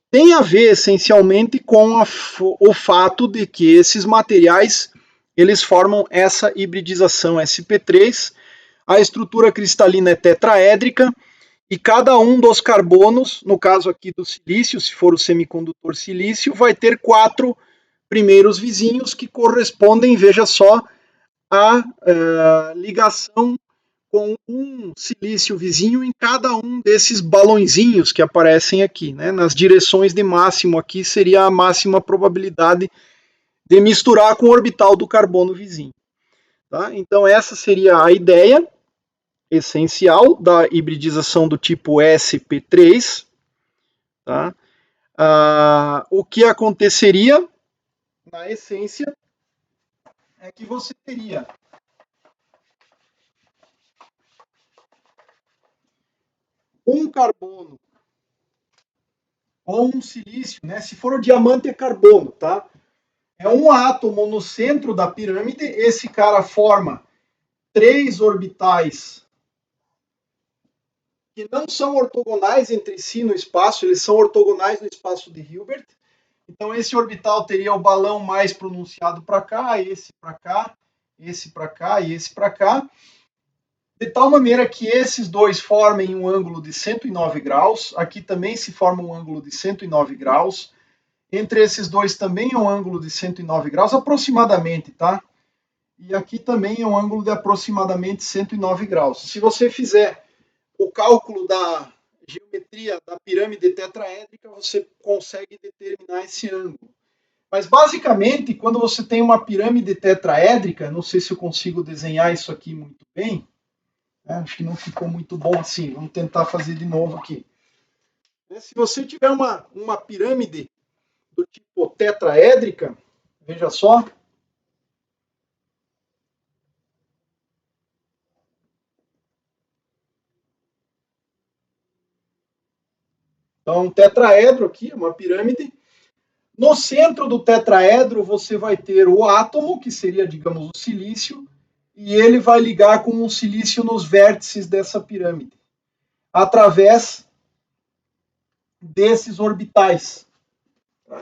têm a ver essencialmente com o fato de que esses materiais eles formam essa hibridização SP3. A estrutura cristalina é tetraédrica e cada um dos carbonos, no caso aqui do silício, se for o semicondutor silício, vai ter 4 primeiros vizinhos que correspondem, veja só, à ligação com um silício vizinho em cada um desses balõezinhos que aparecem aqui, né? Nas direções de máximo aqui seria a máxima probabilidade de misturar com o orbital do carbono vizinho. Tá? Então essa seria a ideia essencial da hibridização do tipo SP3. Tá? O que aconteceria, na essência, é que você teria um carbono ou um silício, né? Se for o diamante é carbono, tá? É um átomo no centro da pirâmide, esse cara forma 3 orbitais que não são ortogonais entre si no espaço, eles são ortogonais no espaço de Hilbert. Então esse orbital teria o balão mais pronunciado para cá, esse para cá, esse para cá e esse para cá, de tal maneira que esses dois formem um ângulo de 109 graus, aqui também se forma um ângulo de 109 graus, entre esses dois também é um ângulo de 109 graus, aproximadamente, tá? E aqui também é um ângulo de aproximadamente 109 graus. Se você fizer o cálculo da geometria da pirâmide tetraédrica, você consegue determinar esse ângulo. Mas basicamente, quando você tem uma pirâmide tetraédrica, não sei se eu consigo desenhar isso aqui muito bem, acho que não ficou muito bom assim, vamos tentar fazer de novo aqui. Se você tiver uma pirâmide do tipo tetraédrica, veja só, então um tetraedro aqui, uma pirâmide. No centro do tetraedro você vai ter o átomo, que seria, digamos, o silício, e ele vai ligar com um silício nos vértices dessa pirâmide, através desses orbitais.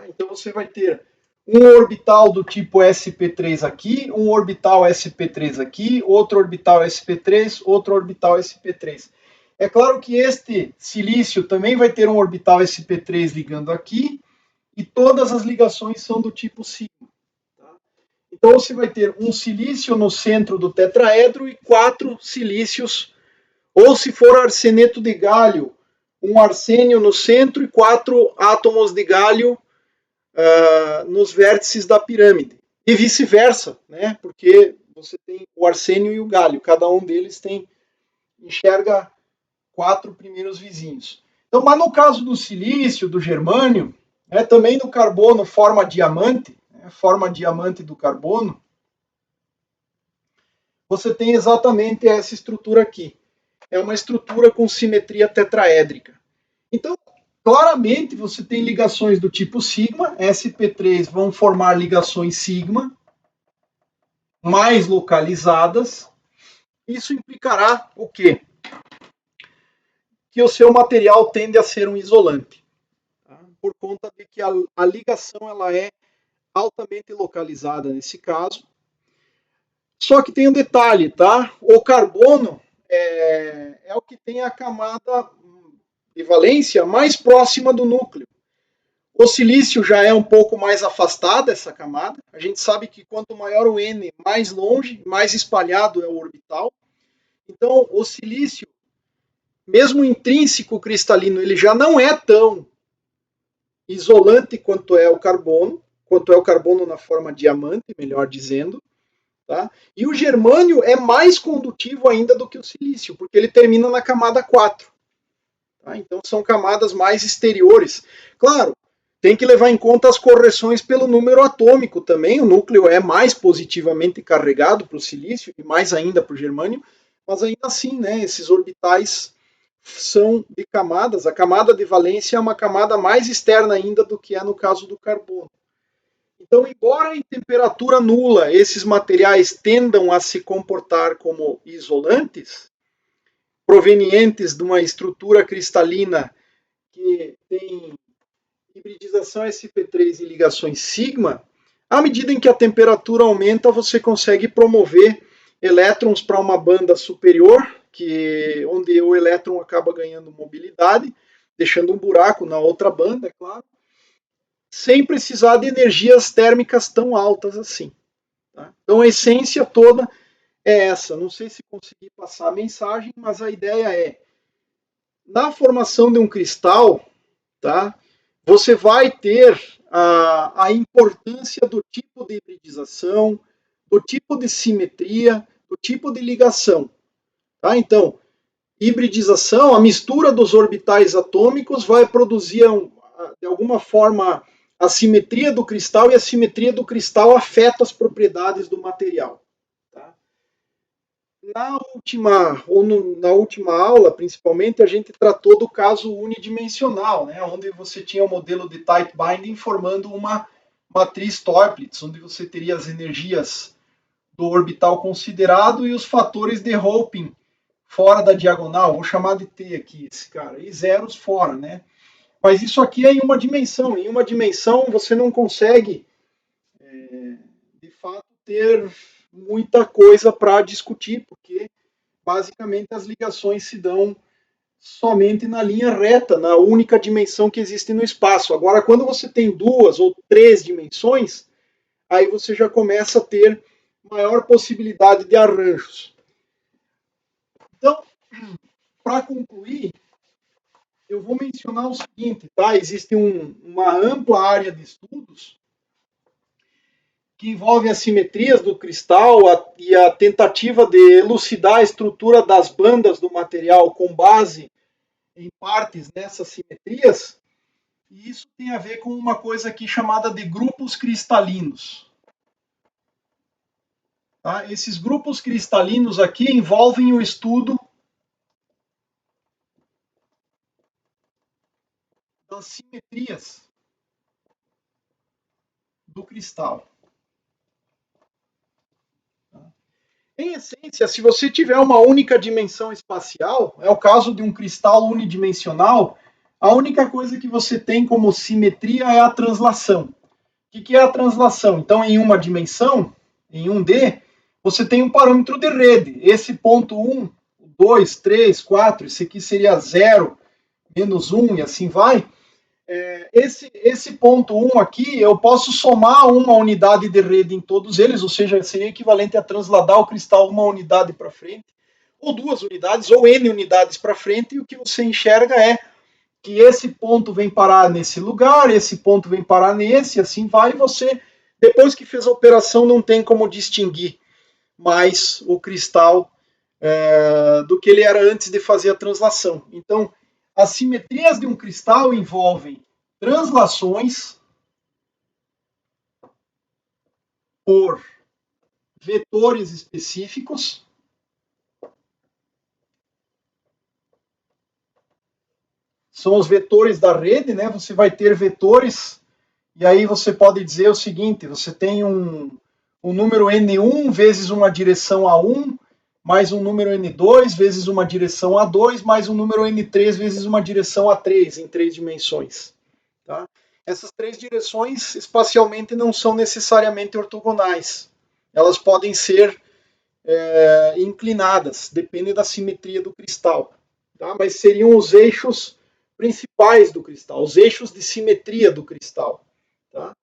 Então você vai ter um orbital do tipo sp3 aqui, um orbital sp3 aqui, outro orbital sp3, outro orbital sp3. É claro que este silício também vai ter um orbital sp3 ligando aqui, e todas as ligações são do tipo sigma. Tá? Então você vai ter um silício no centro do tetraedro e 4 silícios, ou se for arseneto de galho, um arsênio no centro e 4 átomos de galho nos vértices da pirâmide. e vice-versa, né? Porque você tem o arsênio e o gálio, cada um deles enxerga 4 primeiros vizinhos. Então, mas no caso do silício, do germânio, também no carbono forma diamante, forma diamante do carbono, você tem exatamente essa estrutura aqui. É uma estrutura com simetria tetraédrica. Então, claramente você tem ligações do tipo sigma, sp3 vão formar ligações sigma, mais localizadas. Isso implicará o quê? Que o seu material tende a ser um isolante, tá? Por conta de que a ligação ela é altamente localizada nesse caso. Só que tem um detalhe, tá? O carbono é o que tem a camada de valência mais próxima do núcleo. O silício já é um pouco mais afastada essa camada. A gente sabe que quanto maior o N, mais longe, mais espalhado é o orbital. Então, o silício, mesmo intrínseco cristalino, ele já não é tão isolante quanto é o carbono na forma diamante, melhor dizendo. Tá? E o germânio é mais condutivo ainda do que o silício, porque ele termina na camada 4. Tá? Então são camadas mais exteriores. Claro, tem que levar em conta as correções pelo número atômico também. O núcleo é mais positivamente carregado para o silício e mais ainda para o germânio, mas ainda assim, né, esses orbitais são de camadas. A camada de valência é uma camada mais externa ainda do que é no caso do carbono. Então, embora em temperatura nula esses materiais tendam a se comportar como isolantes, provenientes de uma estrutura cristalina que tem hibridização sp3 e ligações sigma, à medida em que a temperatura aumenta, você consegue promover elétrons para uma banda superior, onde o elétron acaba ganhando mobilidade, deixando um buraco na outra banda, é claro, sem precisar de energias térmicas tão altas assim. Tá? Então a essência toda é essa. Não sei se consegui passar a mensagem, mas a ideia é, na formação de um cristal, tá, você vai ter a importância do tipo de hibridização, do tipo de simetria, do tipo de ligação. Tá? Então, hibridização, a mistura dos orbitais atômicos vai produzir, de alguma forma, a simetria do cristal, e a simetria do cristal afeta as propriedades do material. Tá? Na última aula, principalmente, a gente tratou do caso unidimensional, né, onde você tinha o modelo de tight binding formando uma matriz Toeplitz, onde você teria as energias do orbital considerado e os fatores de Hoping fora da diagonal. Vou chamar de T aqui esse cara, e zeros fora, né? Mas isso aqui é em uma dimensão. Em uma dimensão você não consegue, de fato, ter muita coisa para discutir, porque basicamente as ligações se dão somente na linha reta, na única dimensão que existe no espaço. Agora, quando você tem 2 ou 3 dimensões, aí você já começa a ter maior possibilidade de arranjos. Então, para concluir, eu vou mencionar o seguinte, tá? Existe uma ampla área de estudos que envolve as simetrias do cristal e a tentativa de elucidar a estrutura das bandas do material com base em partes nessas simetrias. E isso tem a ver com uma coisa aqui chamada de grupos cristalinos. Tá? Esses grupos cristalinos aqui envolvem o estudo das simetrias do cristal. Em essência, se você tiver uma única dimensão espacial, é o caso de um cristal unidimensional, a única coisa que você tem como simetria é a translação. O que é a translação? Então, em uma dimensão, em 1D, você tem um parâmetro de rede. Esse ponto 1, 2, 3, 4, esse aqui seria 0, menos 1 e assim vai. Esse ponto 1 aqui, eu posso somar uma unidade de rede em todos eles, ou seja, seria equivalente a transladar o cristal uma unidade para frente, ou 2 unidades, ou N unidades para frente, e o que você enxerga é que esse ponto vem parar nesse lugar, esse ponto vem parar nesse, assim vai, e você Depois que fez a operação, não tem como distinguir mais o cristal do que ele era antes de fazer a translação. Então, as simetrias de um cristal envolvem translações por vetores específicos, são os vetores da rede, né? Você vai ter vetores, e aí você pode dizer o seguinte: você tem um número N1 vezes uma direção A1, mais um número N2 vezes uma direção A2, mais um número N3 vezes uma direção A3, em 3 dimensões. Tá? Essas 3 direções espacialmente não são necessariamente ortogonais. Elas podem ser inclinadas, depende da simetria do cristal. Tá? Mas seriam os eixos principais do cristal, os eixos de simetria do cristal. Tá?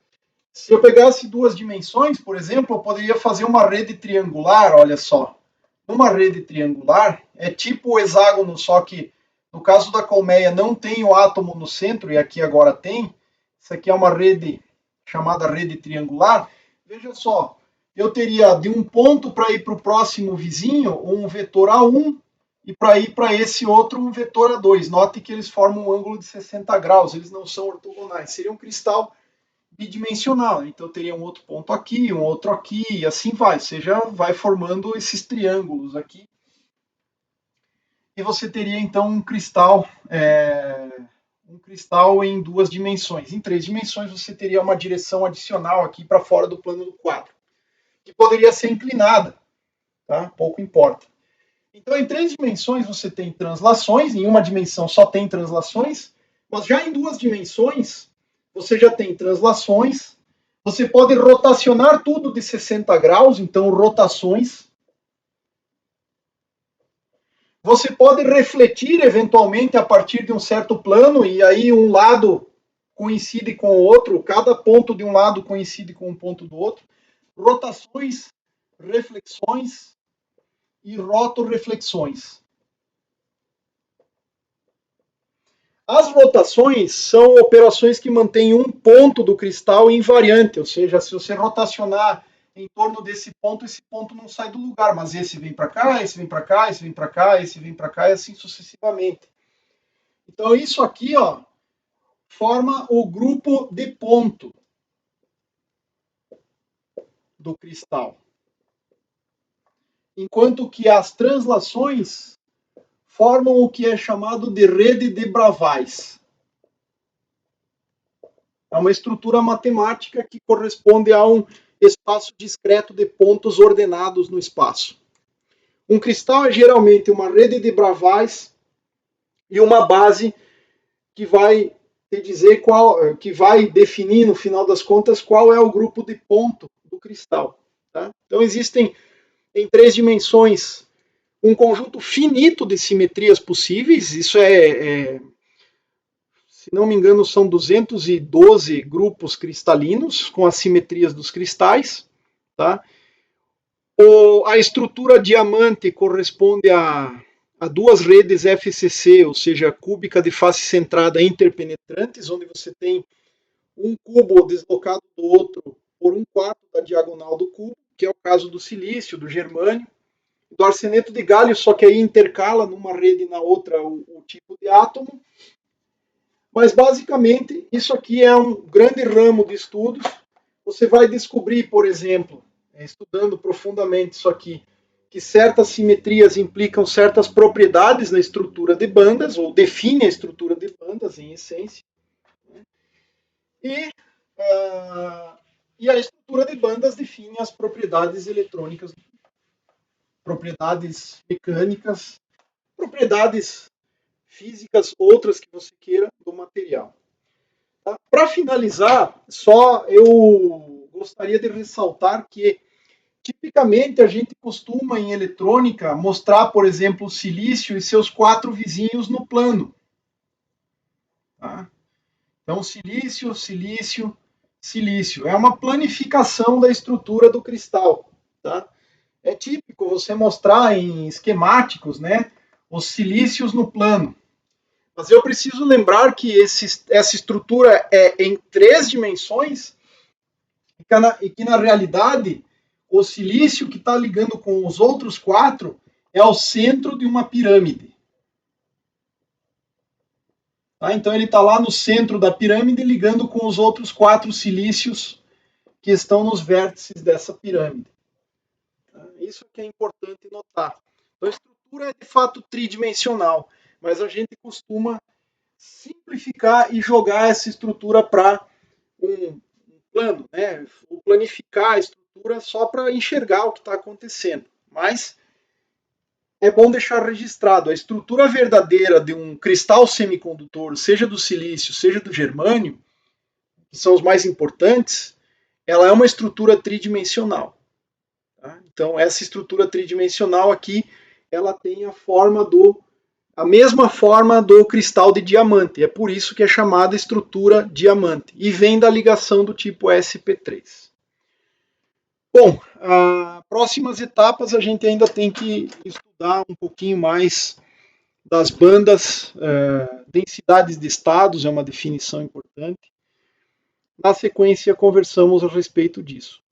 Se eu pegasse 2 dimensões, por exemplo, eu poderia fazer uma rede triangular, olha só. Uma rede triangular é tipo o hexágono, só que no caso da colmeia não tem o átomo no centro, e aqui agora tem. Isso aqui é uma rede chamada rede triangular. Veja só, eu teria de um ponto para ir para o próximo vizinho um vetor A1 e para ir para esse outro um vetor A2. Note que eles formam um ângulo de 60 graus, eles não são ortogonais. Seria um cristal bidimensional. Então teria um outro ponto aqui, um outro aqui, e assim vai. Ou seja, vai formando esses triângulos aqui. E você teria então um cristal em 2 dimensões. Em 3 dimensões você teria uma direção adicional aqui para fora do plano do quadro, que poderia ser inclinada, tá? Pouco importa. Então, em 3 dimensões você tem translações, em uma dimensão só tem translações, mas já em 2 dimensões você já tem translações, você pode rotacionar tudo de 60 graus, então rotações. Você pode refletir eventualmente a partir de um certo plano, e aí um lado coincide com o outro, cada ponto de um lado coincide com um ponto do outro. Rotações, reflexões e rotoreflexões. As rotações são operações que mantêm um ponto do cristal invariante, ou seja, se você rotacionar em torno desse ponto, esse ponto não sai do lugar, mas esse vem para cá, esse vem para cá, esse vem para cá, esse vem para cá, e assim sucessivamente. Então isso aqui, ó, forma o grupo de ponto do cristal. Enquanto que as translações formam o que é chamado de rede de Bravais. É uma estrutura matemática que corresponde a um espaço discreto de pontos ordenados no espaço. Um cristal é geralmente uma rede de Bravais e uma base que vai te dizer que vai definir no final das contas qual é o grupo de ponto do cristal. Tá? Então existem em 3 dimensões um conjunto finito de simetrias possíveis. Isso se não me engano, são 212 grupos cristalinos com as simetrias dos cristais. Tá? A estrutura diamante corresponde a 2 redes FCC, ou seja, cúbica de face centrada interpenetrantes, onde você tem um cubo deslocado do outro por 1/4 da diagonal do cubo, que é o caso do silício, do germânio, do arseneto de galho, só que aí intercala numa rede e na outra o tipo de átomo. Mas basicamente isso aqui é um grande ramo de estudos. Você vai descobrir, por exemplo, estudando profundamente isso aqui, que certas simetrias implicam certas propriedades na estrutura de bandas, ou definem a estrutura de bandas, em essência. E, e a estrutura de bandas define as propriedades eletrônicas, propriedades mecânicas, propriedades físicas, outras que você queira, do material. Tá? Para finalizar, só eu gostaria de ressaltar que tipicamente a gente costuma em eletrônica mostrar, por exemplo, o silício e seus 4 vizinhos no plano. Tá? Então, silício, silício, silício. É uma planificação da estrutura do cristal. Tá? É típico você mostrar em esquemáticos, né, os silícios no plano. Mas eu preciso lembrar que essa estrutura é em 3 dimensões e que na realidade o silício que está ligando com os outros 4 é o centro de uma pirâmide. Tá? Então ele está lá no centro da pirâmide ligando com os outros 4 silícios que estão nos vértices dessa pirâmide. Tá? Isso que é importante notar. Então a estrutura é de fato tridimensional, mas a gente costuma simplificar e jogar essa estrutura para um plano, né? Ou planificar a estrutura só para enxergar o que está acontecendo. Mas é bom deixar registrado, a estrutura verdadeira de um cristal semicondutor, seja do silício, seja do germânio, que são os mais importantes, ela é uma estrutura tridimensional. Tá? Então, essa estrutura tridimensional aqui, ela tem a mesma forma do cristal de diamante. É por isso que é chamada estrutura diamante. E vem da ligação do tipo sp3. Bom, próximas etapas a gente ainda tem que estudar um pouquinho mais das bandas, densidades de estados é uma definição importante. Na sequência, conversamos a respeito disso.